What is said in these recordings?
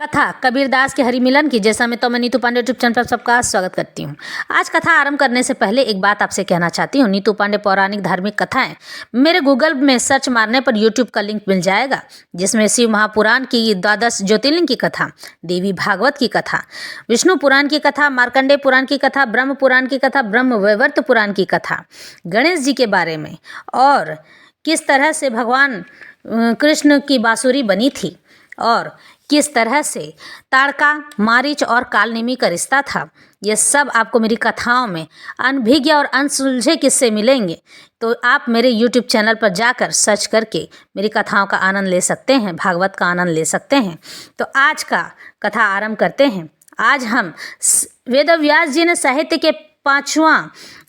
कथा कबीरदास के हरिमिलन की। जैसा मैं नीतू पांडे यूट्यूब चैनल पर सबका स्वागत करती हूँ। आज कथा आरंभ करने से पहले एक बात आपसे कहना चाहती हूँ। नीतू पांडे पौराणिक धार्मिक कथाएं मेरे गूगल में सर्च मारने पर यूट्यूब का लिंक मिल जाएगा, जिसमें शिव महापुराण की 12 ज्योतिर्लिंग की कथा, देवी भागवत की कथा, विष्णु पुराण की कथा, मार्कंडेय पुराण की कथा, ब्रह्म पुराण की कथा, ब्रह्म वैवर्त पुराण की कथा, गणेश जी के बारे में और किस तरह से भगवान कृष्ण की बांसुरी बनी थी और किस तरह से ताड़का, मारीच और कालनेमी का रिश्ता था, ये सब आपको मेरी कथाओं में अनभिज्ञ और अनसुलझे किस्से मिलेंगे। तो आप मेरे YouTube चैनल पर जाकर सर्च करके मेरी कथाओं का आनंद ले सकते हैं, भागवत का आनंद ले सकते हैं। तो आज का कथा आरंभ करते हैं। आज हम वेदव्यास जी ने साहित्य के 5वां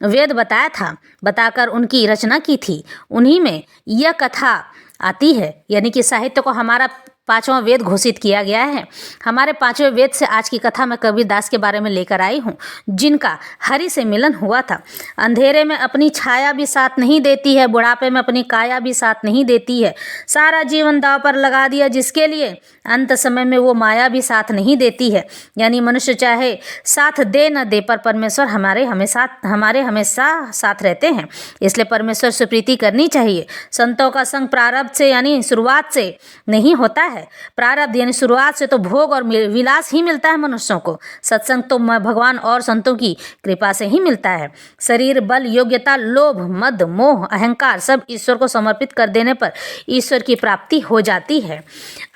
वेद बताया था, बताकर उनकी रचना की थी। उन्हीं में यह कथा आती है, यानी कि साहित्य को हमारा 5वां वेद घोषित किया गया है। हमारे 5वें वेद से आज की कथा मैं कबीरदास के बारे में लेकर आई हूँ, जिनका हरि से मिलन हुआ था। अंधेरे में अपनी छाया भी साथ नहीं देती है, बुढ़ापे में अपनी काया भी साथ नहीं देती है। सारा जीवन दांव पर लगा दिया जिसके लिए, अंत समय में वो माया भी साथ नहीं देती है। यानी मनुष्य चाहे साथ दे न दे, पर परमेश्वर हमारे हमेशा साथ रहते हैं। इसलिए परमेश्वर से प्रीति करनी चाहिए। संतों का संग प्रारब्ध से यानी शुरुआत से नहीं होता है। प्रारब्ध यानी शुरुआत से तो भोग और विलास ही मिलता है मनुष्यों को। सत्संग तो भगवान और संतों की कृपा से ही मिलता है। शरीर, बल, योग्यता, लोभ, मद, मोह, अहंकार सब ईश्वर को समर्पित कर देने पर ईश्वर की प्राप्ति हो जाती है।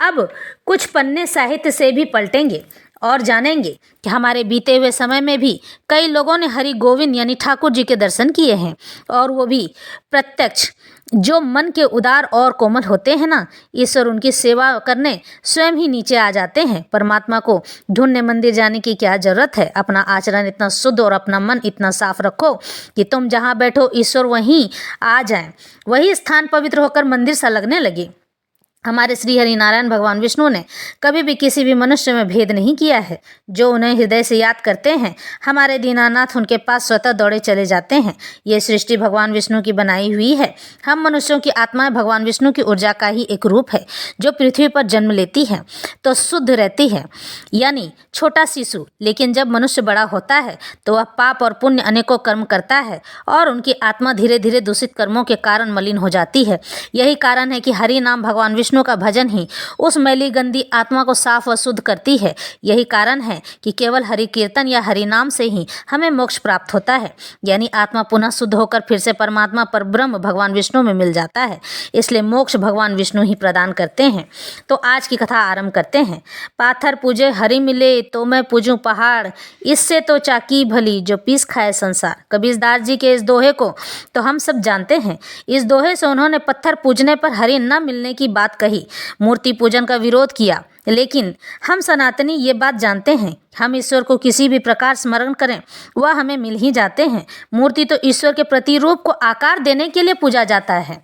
अब कुछ पन्ने साहित्य से भी पलटेंगे और जानेंगे कि हमारे बीते हुए समय में भी कई लोगों ने हरि गोविंद यानी ठाकुर जी के दर्शन किए हैं, और वो भी प्रत्यक्ष। जो मन के उदार और कोमल होते हैं ना, ईश्वर उनकी सेवा करने स्वयं ही नीचे आ जाते हैं। परमात्मा को ढूंढने मंदिर जाने की क्या जरूरत है। अपना आचरण इतना शुद्ध और अपना मन इतना साफ रखो कि तुम जहाँ बैठो ईश्वर वहीं आ जाए, वही स्थान पवित्र होकर मंदिर सा लगने लगे। हमारे श्री हरि नारायण भगवान विष्णु ने कभी भी किसी भी मनुष्य में भेद नहीं किया है। जो उन्हें हृदय से याद करते हैं, हमारे दीनानाथ उनके पास स्वतः दौड़े चले जाते हैं। ये सृष्टि भगवान विष्णु की बनाई हुई है। हम मनुष्यों की आत्माएं भगवान विष्णु की ऊर्जा का ही एक रूप है, जो पृथ्वी पर जन्म लेती है तो शुद्ध रहती है, यानी छोटा शिशु। लेकिन जब मनुष्य बड़ा होता है तो वह पाप और पुण्य अनेकों कर्म करता है, और उनकी आत्मा धीरे धीरे दूषित कर्मों के कारण मलिन हो जाती है। यही कारण है कि हरि नाम भगवान विष्णु का भजन ही उस मैली गंदी आत्मा को साफ व शुद्ध करती है। यही कारण है कि केवल हरि कीर्तन या हरि नाम से ही हमें मोक्ष प्राप्त होता है, यानी आत्मा पुनः शुद्ध होकर फिर से परमात्मा पर ब्रह्म भगवान विष्णु में मिल जाता है। इसलिए मोक्ष भगवान विष्णु ही प्रदान करते हैं। तो आज की कथा आरंभ करते हैं। पाथर पूजे हरि मिले तो मैं पूजूं पहाड़, इससे तो चाकी भली जो पीस खाए संसार। कबीरदास जी के इस दोहे को तो हम सब जानते हैं। इस दोहे से उन्होंने पत्थर पूजने पर हरि न मिलने की बात कही, मूर्ति पूजन का विरोध किया। लेकिन हम सनातनी ये बात जानते हैं, हम ईश्वर को किसी भी प्रकार स्मरण करें वह हमें मिल ही जाते हैं। मूर्ति तो ईश्वर के प्रतिरूप को आकार देने के लिए पूजा जाता है,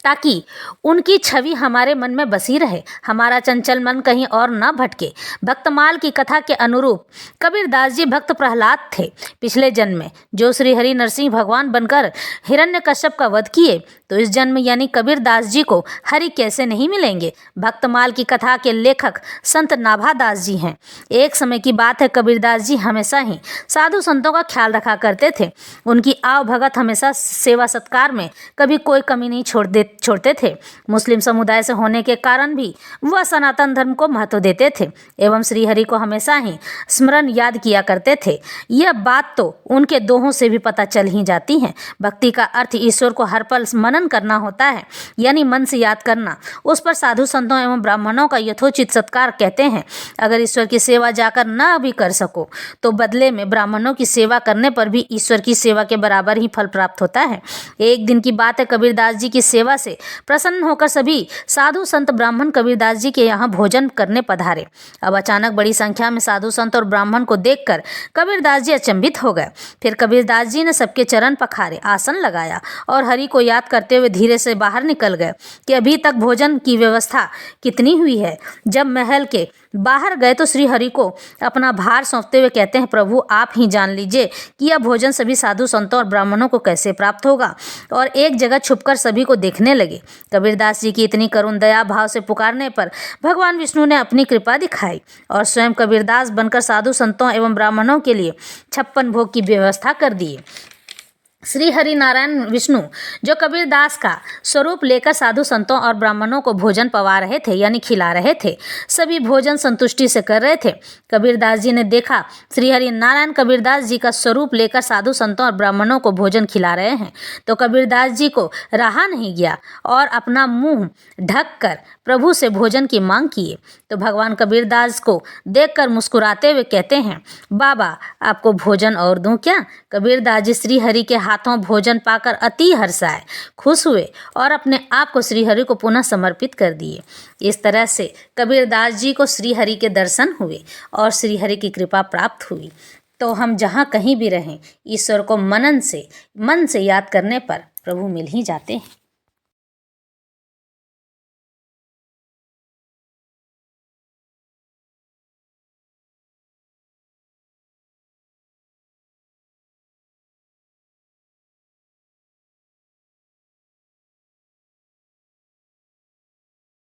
ताकि उनकी छवि हमारे मन में बसी रहे, हमारा चंचल मन कहीं और न भटके। भक्तमाल की कथा के अनुरूप कबीरदास जी भक्त प्रहलाद थे पिछले जन्म में, जो श्री हरि नरसिंह भगवान बनकर हिरण्यकश्यप का वध किए। तो इस जन्म यानी कबीरदास जी को हरि कैसे नहीं मिलेंगे। भक्तमाल की कथा के लेखक संत नाभादास जी हैं। एक समय की बात है, कबीरदास जी हमेशा ही साधु संतों का ख्याल रखा करते थे। उनकी आव भगत हमेशा सेवा सत्कार में कभी कोई कमी नहीं छोड़ते थे। मुस्लिम समुदाय से होने के कारण भी वह सनातन धर्म को महत्व देते थे एवं श्री हरि को हमेशा ही स्मरण याद किया करते थे। यह बात तो उनके दोहों से भी पता चल ही जाती है। भक्ति का अर्थ ईश्वर को हर पल मनन करना होता है, यानी मन से याद करना। उस पर साधु संतों एवं ब्राह्मणों का यथोचित सत्कार कहते हैं। अगर ईश्वर की सेवा जाकर न भी कर सको तो बदले में ब्राह्मणों की सेवा करने पर भी ईश्वर की सेवा के बराबर ही फल प्राप्त होता है। एक दिन की बात है, कबीरदास जी की सेवा से प्रसन्न होकर सभी साधु संत ब्राह्मण कबीरदास जी के यहाँ भोजन करने पधारे। अब अचानक बड़ी संख्या में साधु संत और ब्राह्मण को देखकर कबीरदास जी अचंभित हो गए। फिर कबीरदास जी ने सबके चरण पखारे, आसन लगाया और हरि को याद करते हुए धीरे से बाहर निकल गए कि अभी तक भोजन की व्यवस्था कितनी हुई है। जब मैं महल के बाहर गए तो श्री हरि को अपना भार सौंपते हुए कहते हैं, प्रभु आप ही जान लीजिए कि यह भोजन सभी साधु संतों और ब्राह्मणों को कैसे प्राप्त होगा। और एक जगह छुपकर सभी को देखने लगे। कबीरदास जी की इतनी करुण दया भाव से पुकारने पर भगवान विष्णु ने अपनी कृपा दिखाई और स्वयं कबीरदास बनकर साधु संतों एवं ब्राह्मणों के लिए 56 भोग की व्यवस्था कर दी। श्री हरि नारायण विष्णु जो कबीरदास का स्वरूप लेकर साधु संतों और ब्राह्मणों को भोजन पवा रहे थे यानी खिला रहे थे। सभी भोजन संतुष्टि से कर रहे थे। कबीरदास जी ने देखा श्री हरि नारायण कबीरदास जी का स्वरूप लेकर साधु संतों और ब्राह्मणों को भोजन खिला रहे हैं तो कबीरदास जी को रहा नहीं गया और अपना मुंह ढककर प्रभु से भोजन की मांग किए। तो भगवान कबीरदास को देखकर मुस्कुराते हुए कहते हैं, बाबा आपको भोजन और दूं क्या। कबीरदास जी श्री हरि के हाथों भोजन पाकर अति हर्षाए, खुश हुए और अपने आप को श्री हरि को पुनः समर्पित कर दिए। इस तरह से कबीरदास जी को श्री हरि के दर्शन हुए और श्री हरि की कृपा प्राप्त हुई। तो हम जहाँ कहीं भी रहें ईश्वर को मन से याद करने पर प्रभु मिल ही जाते हैं।